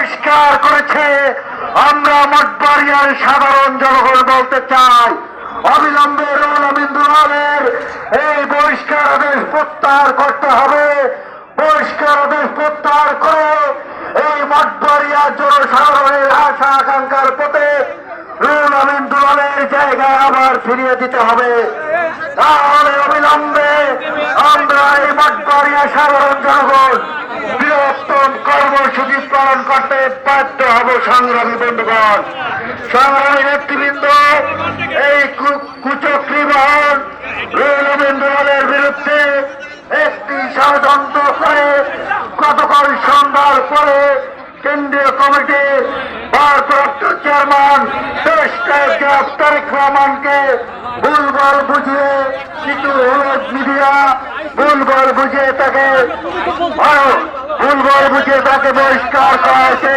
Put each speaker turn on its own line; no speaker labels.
বহিষ্কার করেছে। আমরা মঠবাড়িয়ার সাধারণ জনগণ বলতে চাই, অবিলম্বে রুহুল আমিন দুলালের এই বহিষ্কার আদেশ প্রত্যাহার করতে হবে। বহিষ্কার আদেশ প্রত্যাহার করে এই মঠবাড়িয়ার জনসাধারণের আশা আকাঙ্ক্ষার পথে রুহুল আমিন দুলালের জায়গায় আবার ফিরিয়ে দিতে হবে। তাহলে অবিলম্বে আমরা এই মঠবাড়িয়া সাধারণ জনগণ বৃহত্তম কর্মসূচি পালন করতে বাধ্য হব। সংগ্রামী বন্ধুগণ, সংগ্রামী নেতৃবৃন্দ, এই কুচক্রী মহল রুহুল আমিন দুলালের বিরুদ্ধে একটি ষড়যন্ত্র করে গতকাল সন্ধ্যার পরে কেন্দ্রীয় কমিটির ভারপ্রাপ্ত চেয়ারম্যান তারেক রহমানকে ভুলভাল বুঝিয়ে কিছু হলুদ মিডিয়া ভুলভাল বুঝিয়ে তাকে বহিষ্কার করা হয়েছে।